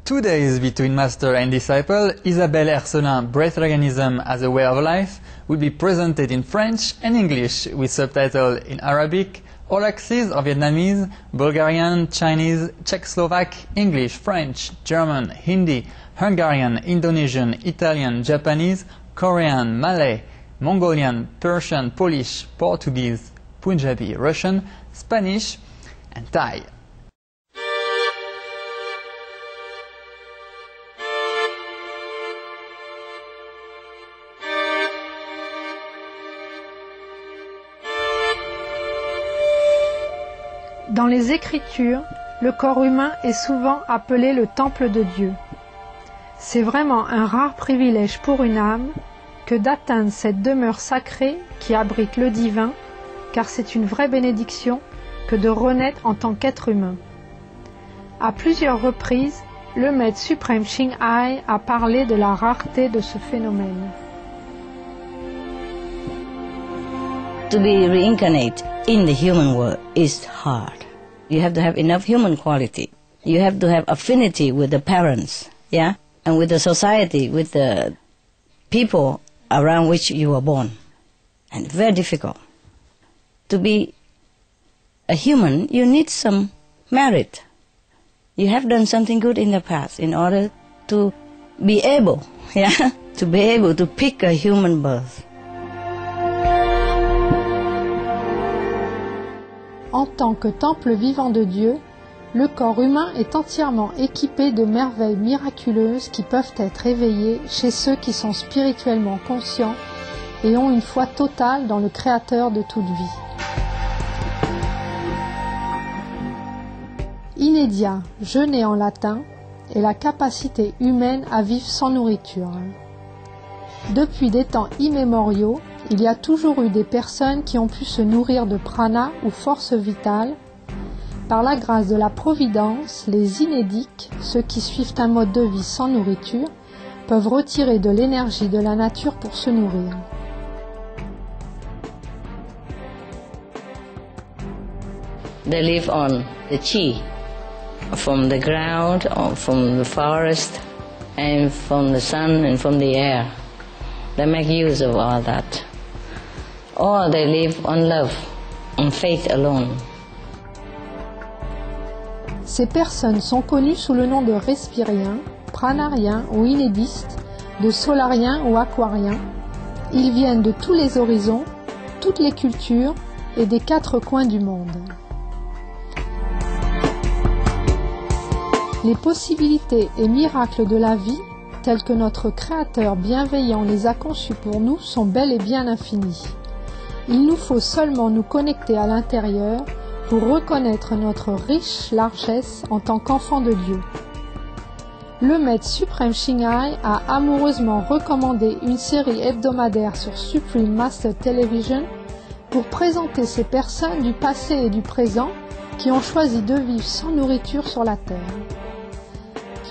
2 days between master and disciple, Isabelle Hercelin, Breath Organism as a Way of Life, will be presented in French and English with subtitles in Arabic, all axes of Vietnamese, Bulgarian, Chinese, Czech-Slovak, English, French, German, Hindi, Hungarian, Indonesian, Italian, Japanese, Korean, Malay, Mongolian, Persian, Polish, Portuguese, Punjabi, Russian, Spanish and Thai. Dans les Écritures, le corps humain est souvent appelé le temple de Dieu. C'est vraiment un rare privilège pour une âme que d'atteindre cette demeure sacrée qui abrite le divin, car c'est une vraie bénédiction que de renaître en tant qu'être humain. À plusieurs reprises, le maître suprême Ching Hai a parlé de la rareté de ce phénomène. To be reincarnate in the human world is hard. You have to have enough human quality. You have to have affinity with the parents, yeah, and with the society, with the people around which you were born. And very difficult. To be a human, you need some merit. You have done something good in the past in order to be able, yeah, to be able to pick a human birth. En tant que temple vivant de Dieu, le corps humain est entièrement équipé de merveilles miraculeuses qui peuvent être éveillées chez ceux qui sont spirituellement conscients et ont une foi totale dans le Créateur de toute vie. Inédia, jeûner en latin, est la capacité humaine à vivre sans nourriture. Depuis des temps immémoriaux, il y a toujours eu des personnes qui ont pu se nourrir de prana ou force vitale. Par la grâce de la Providence, les inédiques, ceux qui suivent un mode de vie sans nourriture, peuvent retirer de l'énergie de la nature pour se nourrir. They live on the chi, from the ground, or from the forest, and from the sun and from the air. They make use of all that. Or they live on love, on faith alone. Ces personnes sont connues sous le nom de respiriens, pranariens ou inédistes, de solariens ou aquariens. Ils viennent de tous les horizons, toutes les cultures et des 4 coins du monde. Les possibilités et miracles de la vie, tels que notre Créateur bienveillant les a conçus pour nous, sont bel et bien infinis. Il nous faut seulement nous connecter à l'intérieur pour reconnaître notre riche largesse en tant qu'enfant de Dieu. Le maître suprême Ching Hai a amoureusement recommandé une série hebdomadaire sur Supreme Master Television pour présenter ces personnes du passé et du présent qui ont choisi de vivre sans nourriture sur la terre.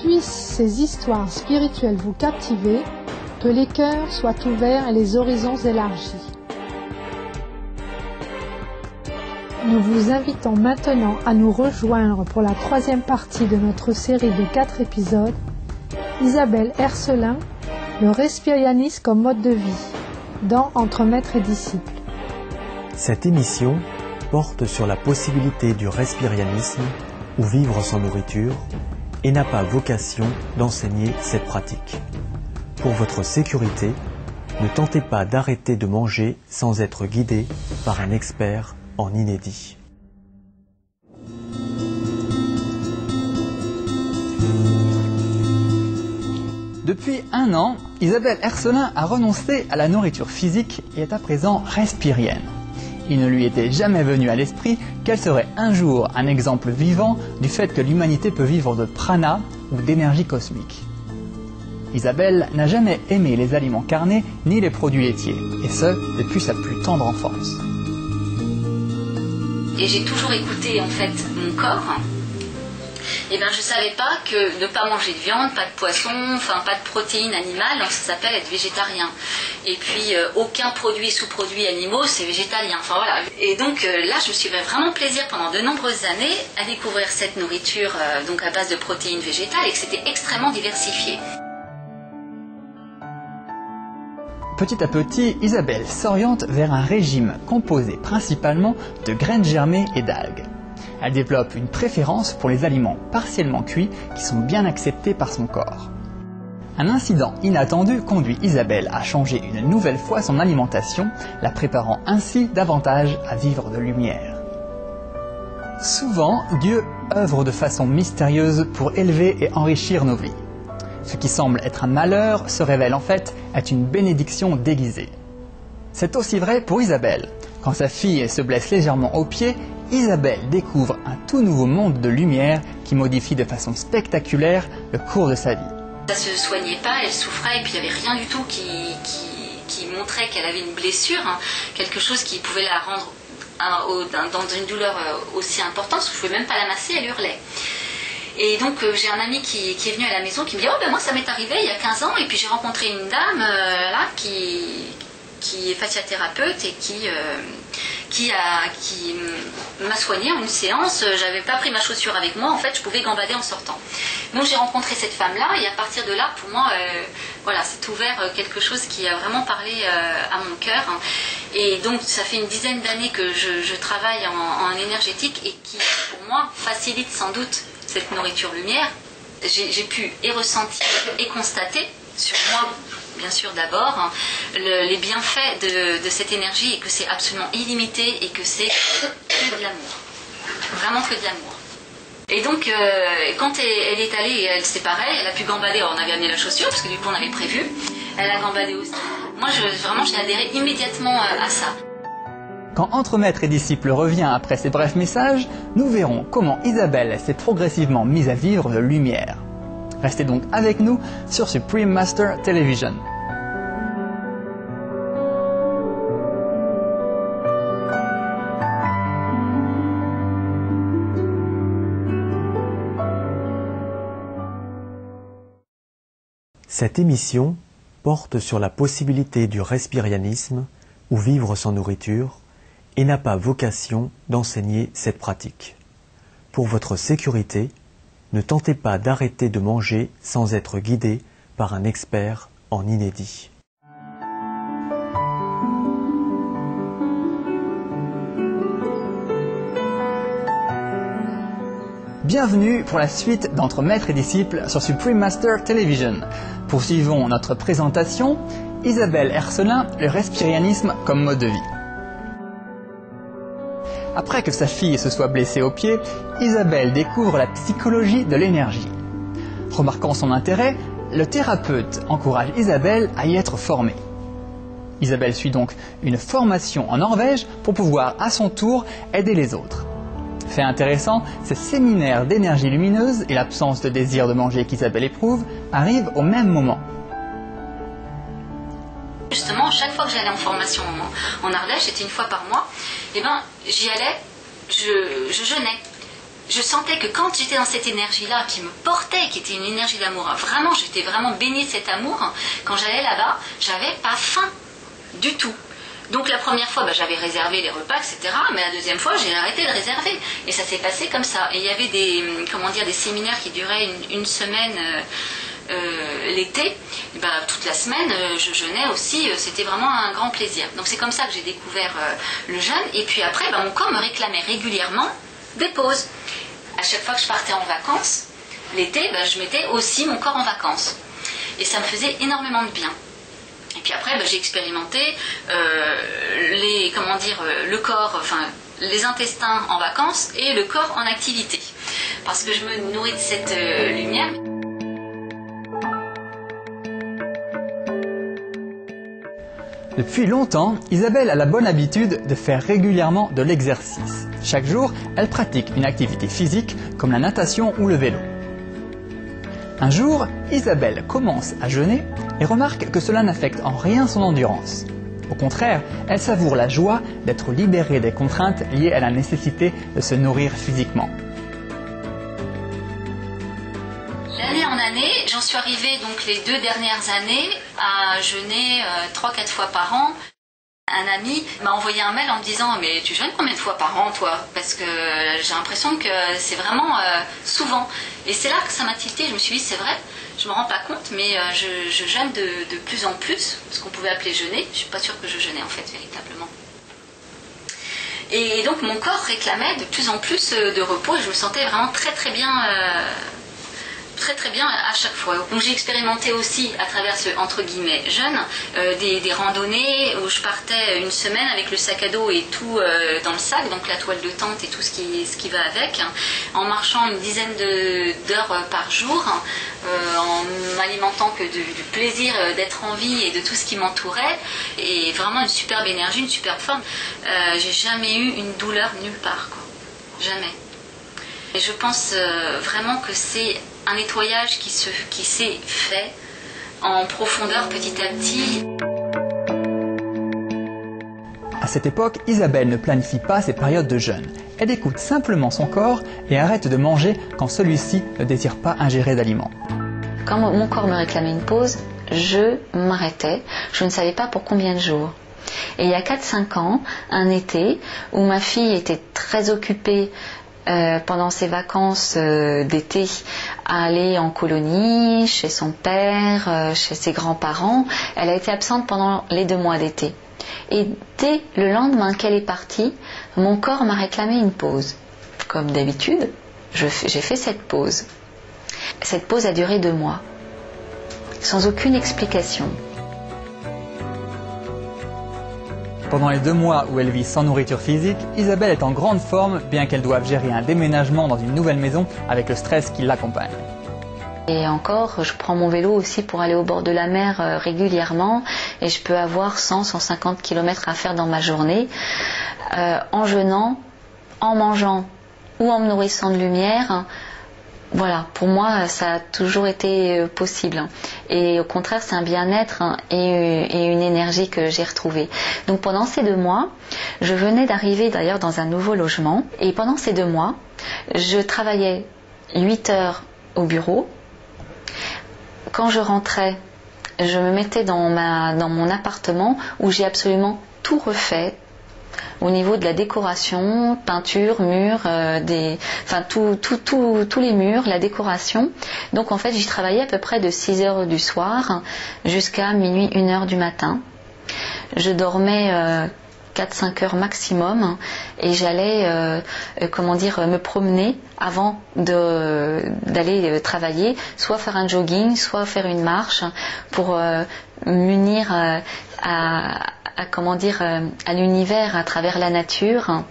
Puissent ces histoires spirituelles vous captiver, que les cœurs soient ouverts et les horizons élargis. Nous vous invitons maintenant à nous rejoindre pour la 3e partie de notre série de 4 épisodes, Isabelle Hercelin, le respirianisme comme mode de vie, dans Entre maître et disciple. Cette émission porte sur la possibilité du respirianisme, ou vivre sans nourriture, et n'a pas vocation d'enseigner cette pratique. Pour votre sécurité, ne tentez pas d'arrêter de manger sans être guidé par un expert en inédit. Depuis 1 an, Isabelle Hercelin a renoncé à la nourriture physique et est à présent respirienne. Il ne lui était jamais venu à l'esprit qu'elle serait un jour un exemple vivant du fait que l'humanité peut vivre de prana ou d'énergie cosmique. Isabelle n'a jamais aimé les aliments carnés ni les produits laitiers, et ce, depuis sa plus tendre enfance. Et j'ai toujours écouté en fait mon corps. Et bien je ne savais pas que ne pas manger de viande, pas de poisson, enfin pas de protéines animales, ça s'appelle être végétarien. Et puis aucun produit, sous-produits animaux, c'est végétalien. Enfin voilà. Et donc là, je me suis fait vraiment plaisir pendant de nombreuses années à découvrir cette nourriture donc à base de protéines végétales et que c'était extrêmement diversifié. Petit à petit, Isabelle s'oriente vers un régime composé principalement de graines germées et d'algues. Elle développe une préférence pour les aliments partiellement cuits qui sont bien acceptés par son corps. Un incident inattendu conduit Isabelle à changer une nouvelle fois son alimentation, la préparant ainsi davantage à vivre de lumière. Souvent, Dieu œuvre de façon mystérieuse pour élever et enrichir nos vies. Ce qui semble être un malheur se révèle en fait être une bénédiction déguisée. C'est aussi vrai pour Isabelle. Quand sa fille se blesse légèrement au pied, Isabelle découvre un tout nouveau monde de lumière qui modifie de façon spectaculaire le cours de sa vie. Ça se soignait pas, elle souffrait et puis il n'y avait rien du tout qui montrait qu'elle avait une blessure, quelque chose qui pouvait la rendre dans une douleur aussi importante, parce que je ne pouvais même pas la masser, elle hurlait. Et donc j'ai un ami qui est venu à la maison qui me dit « Oh ben moi ça m'est arrivé il y a 15 ans et puis j'ai rencontré une dame là qui est fasciathérapeute et qui m'a soignée en une séance. J'avais pas pris ma chaussure avec moi, en fait je pouvais gambader en sortant. Donc j'ai rencontré cette femme-là et à partir de là, pour moi, voilà, c'est ouvert quelque chose qui a vraiment parlé à mon cœur. Et donc ça fait une dizaine d'années que je travaille en énergétique et qui, pour moi, facilite sans doute cette nourriture lumière. J'ai pu et ressentir et constater sur moi, bien sûr d'abord, les bienfaits de cette énergie et que c'est absolument illimité et que c'est que de l'amour. Vraiment que de l'amour. Et donc, quand elle est allée, elle séparait, elle a pu gambader. Alors, on avait amené la chaussure, parce que du coup, on avait prévu. Elle a gambadé aussi. Moi, vraiment, j'ai adhéré immédiatement à ça. Quand Entre Maître et Disciple revient après ces brefs messages, nous verrons comment Isabelle s'est progressivement mise à vivre de lumière. Restez donc avec nous sur Supreme Master Television. Cette émission porte sur la possibilité du respirianisme ou vivre sans nourriture et n'a pas vocation d'enseigner cette pratique. Pour votre sécurité, ne tentez pas d'arrêter de manger sans être guidé par un expert en inédit. Bienvenue pour la suite d'Entre Maître et Disciple sur Supreme Master Television. Poursuivons notre présentation. Isabelle Ercelin, le respirianisme comme mode de vie. Après que sa fille se soit blessée au pied, Isabelle découvre la psychologie de l'énergie. Remarquant son intérêt, le thérapeute encourage Isabelle à y être formée. Isabelle suit donc une formation en Norvège pour pouvoir à son tour aider les autres. Fait intéressant, ces séminaires d'énergie lumineuse et l'absence de désir de manger qu'Isabelle éprouve arrivent au même moment. Justement, chaque fois que j'allais en formation en Ardèche, c'était une fois par mois, et ben j'y allais, je jeûnais. Je sentais que quand j'étais dans cette énergie-là qui me portait, qui était une énergie d'amour, vraiment, j'étais vraiment bénie de cet amour, quand j'allais là-bas, j'avais pas faim du tout. Donc la première fois, j'avais réservé les repas, etc. Mais la deuxième fois, j'ai arrêté de réserver. Et ça s'est passé comme ça. Et il y avait des séminaires qui duraient une semaine l'été. Toute la semaine, je jeûnais aussi. C'était vraiment un grand plaisir. Donc c'est comme ça que j'ai découvert le jeûne. Et puis après, mon corps me réclamait régulièrement des pauses. À chaque fois que je partais en vacances, l'été, je mettais aussi mon corps en vacances. Et ça me faisait énormément de bien. Et puis après, j'ai expérimenté le corps, les intestins en vacances et le corps en activité. Parce que je me nourris de cette lumière. Depuis longtemps, Isabelle a la bonne habitude de faire régulièrement de l'exercice. Chaque jour, elle pratique une activité physique comme la natation ou le vélo. Un jour, Isabelle commence à jeûner et remarque que cela n'affecte en rien son endurance. Au contraire, elle savoure la joie d'être libérée des contraintes liées à la nécessité de se nourrir physiquement. D'année en année, j'en suis arrivée donc les 2 dernières années à jeûner 3-4 fois par an. Un ami m'a envoyé un mail en me disant « Mais tu jeûnes combien de fois par an, toi ?» Parce que j'ai l'impression que c'est vraiment souvent. Et c'est là que ça m'a tilté. Je me suis dit « C'est vrai, je me rends pas compte, mais je jeûne de plus en plus, ce qu'on pouvait appeler jeûner. Je suis pas sûre que je jeûnais en fait, véritablement. » Et donc mon corps réclamait de plus en plus de repos et je me sentais vraiment très bien à chaque fois. Donc j'ai expérimenté aussi à travers ce entre guillemets jeûne des randonnées où je partais une semaine avec le sac à dos et tout dans le sac, donc la toile de tente et tout ce qui va avec, en marchant une dizaine d'heures par jour, en m'alimentant que du plaisir d'être en vie et de tout ce qui m'entourait, et vraiment une superbe énergie, une superbe forme. J'ai jamais eu une douleur nulle part, quoi. Jamais. Et je pense vraiment que c'est un nettoyage qui s'est fait en profondeur petit à petit. À cette époque, Isabelle ne planifie pas ses périodes de jeûne. Elle écoute simplement son corps et arrête de manger quand celui-ci ne désire pas ingérer d'aliments. Quand mon corps me réclamait une pause, je m'arrêtais. Je ne savais pas pour combien de jours. Et il y a 4-5 ans, un été, où ma fille était très occupée pendant ses vacances d'été à aller en colonie, chez son père, chez ses grands-parents. Elle a été absente pendant les 2 mois d'été. Et dès le lendemain qu'elle est partie, mon corps m'a réclamé une pause. Comme d'habitude, j'ai fait cette pause. Cette pause a duré 2 mois, sans aucune explication. Pendant les 2 mois où elle vit sans nourriture physique, Isabelle est en grande forme, bien qu'elle doive gérer un déménagement dans une nouvelle maison avec le stress qui l'accompagne. Et encore, je prends mon vélo aussi pour aller au bord de la mer régulièrement et je peux avoir 100-150 km à faire dans ma journée en jeûnant, en mangeant ou en me nourrissant de lumière. Voilà, pour moi, ça a toujours été possible. Et au contraire, c'est un bien-être et une énergie que j'ai retrouvée. Donc pendant ces 2 mois, je venais d'arriver d'ailleurs dans un nouveau logement. Et pendant ces 2 mois, je travaillais 8 heures au bureau. Quand je rentrais, je me mettais dans mon appartement où j'ai absolument tout refait. Au niveau de la décoration, peinture, murs, tous les murs, la décoration. Donc en fait, j'y travaillais à peu près de 6 heures du soir jusqu'à minuit, 1 heure du matin. Je dormais 4-5 heures maximum et j'allais me promener avant d'aller travailler, soit faire un jogging, soit faire une marche pour m'unir à l'univers à travers la nature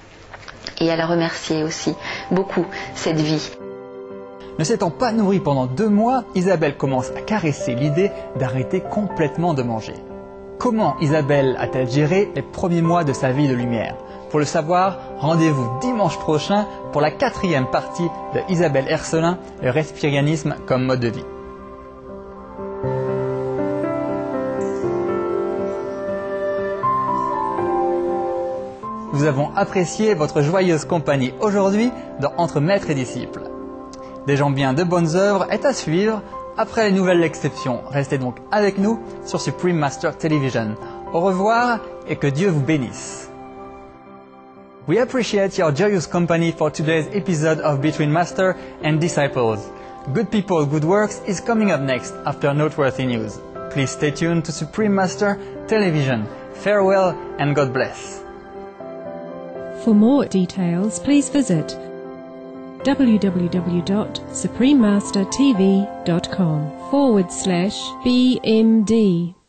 et à la remercier aussi beaucoup, cette vie. Ne s'étant pas nourrie pendant 2 mois, Isabelle commence à caresser l'idée d'arrêter complètement de manger. Comment Isabelle a-t-elle géré les premiers mois de sa vie de lumière? Pour le savoir, rendez-vous dimanche prochain pour la 4e partie de Isabelle Ercelin, le respirianisme comme mode de vie. Nous avons apprécié votre joyeuse compagnie aujourd'hui dans Entre Maîtres et Disciples. Des gens bien de bonnes œuvres est à suivre après les nouvelles exceptions. Restez donc avec nous sur Supreme Master Television. Au revoir et que Dieu vous bénisse. We appreciate your joyous company for today's episode of Between Master and Disciples. Good People, Good Works is coming up next after noteworthy news. Please stay tuned to Supreme Master Television. Farewell and God bless. For more details, please visit www.suprememastertv.com/BMD.